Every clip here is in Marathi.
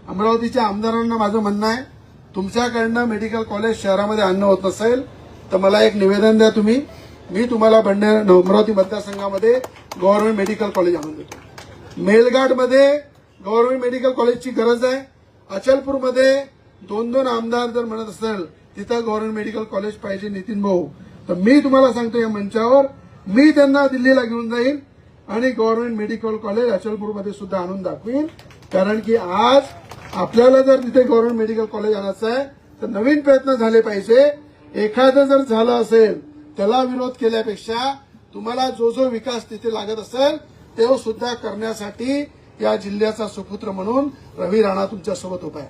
अमरावतीच्या आमदारांना माझं म्हणणं आहे, तुमच्याकडनं मेडिकल कॉलेज शहरामध्ये आणणं होत नसेल तर मला एक निवेदन द्या तुम्ही. मी तुम्हाला अमरावती मतदारसंघामध्ये गव्हर्नमेंट मेडिकल कॉलेज आणून देतो. मेलघाटमध्ये गव्हर्नमेंट मेडिकल कॉलेजची गरज आहे. अचलपूरमध्ये 2-2 आमदार जर म्हणत असेल तिथं गव्हर्नमेंट मेडिकल कॉलेज पाहिजे नितीन भाऊ, तर मी तुम्हाला सांगतो या मंचावर मी त्यांना दिल्लीला घेऊन जाईन आणि गव्हर्नमेंट मेडिकल कॉलेज अचलपूरमध्ये सुद्धा आणून दाखवीन. कारण की आज आपल्याला जर तिथे गव्हर्नमेंट मेडिकल कॉलेज आणायचं आहे तर नवीन प्रयत्न झाले पाहिजे. एखादं जर झालं असेल त्याला विरोध केल्यापेक्षा तुम्हाला जो जो विकास तिथे लागत असेल तो सुद्धा करण्यासाठी या जिल्ह्याचा सुपुत्र म्हणून रवी राणा तुमच्यासोबत उभा आहे.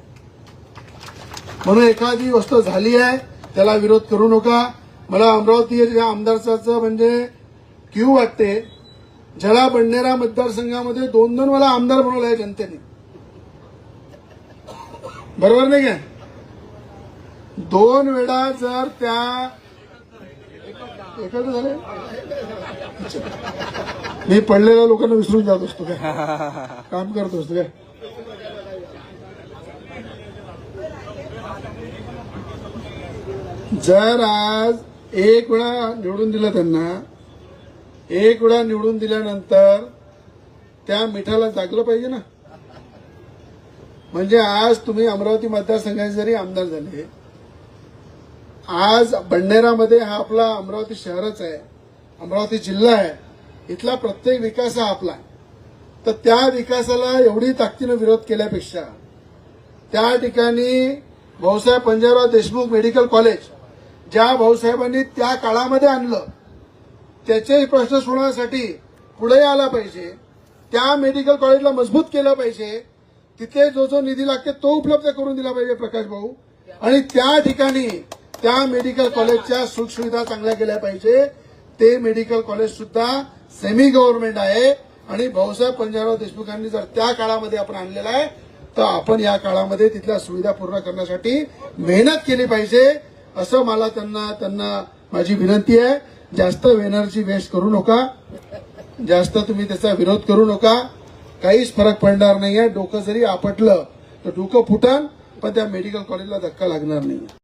म्हणून एखादी गोष्ट झाली आहे त्याला विरोध करू नका. मला अमरावती या आमदारचं म्हणजे क्यू वाटते. ज्याला बडनेरा मतदारसंघामध्ये 2-2 मला आमदार बनवलं आहे जनतेने, बरोबर नाही का? 2 वेळा जर त्या एखादं झालं मी पडलेल्या लोकांना विसरून जात असतो काय, काम करत असतो काय. जर आज 1 वेळा निवडून दिलं त्यांना, 1 वेळा निवडून दिल्यानंतर त्या मिठाला जागलं पाहिजे ना. म्हणजे आज तुम्ही अमरावती मतदारसंघाचे जरी आमदार झाले, आज बडनेरामध्ये हा आपला अमरावती शहरच आहे, अमरावती जिल्हा आहे, इथला प्रत्येक विकास हा आपला आहे. तर त्या विकासाला एवढी ताकदीनं विरोध केल्यापेक्षा त्या ठिकाणी भाऊसाहेब पंजाबराव देशमुख मेडिकल कॉलेज ज्या भाऊसाहेबांनी त्या काळामध्ये आणलं त्याचे प्रश्न सोडवण्यासाठी पुढे आला पाहिजे. त्या मेडिकल कॉलेजला मजबूत केलं पाहिजे. तिथे जो जो निधी लागते तो उपलब्ध करून दिला पाहिजे प्रकाश भाऊ. आणि त्या ठिकाणी त्या मेडिकल कॉलेजच्या सुखसुविधा चांगल्या केल्या पाहिजे. ते मेडिकल कॉलेज सुद्धा सेमी गव्हर्नमेंट आहे आणि भाऊसाहेब पंजाबराव देशमुखांनी जर त्या काळामध्ये आपण आणलेला आहे तर आपण या काळामध्ये तिथल्या सुविधा पूर्ण करण्यासाठी मेहनत केली पाहिजे. असं मला त्यांना माझी विनंती आहे. जास्त एनर्जी वेस्ट करू नका, जास्त तुम्ही त्याचा विरोध करू नका. काहीच फरक पडणार नाहीये. डोकं जरी आपटलं तर डोकं फुटन, पण त्या मेडिकल कॉलेजला धक्का लागणार नाही.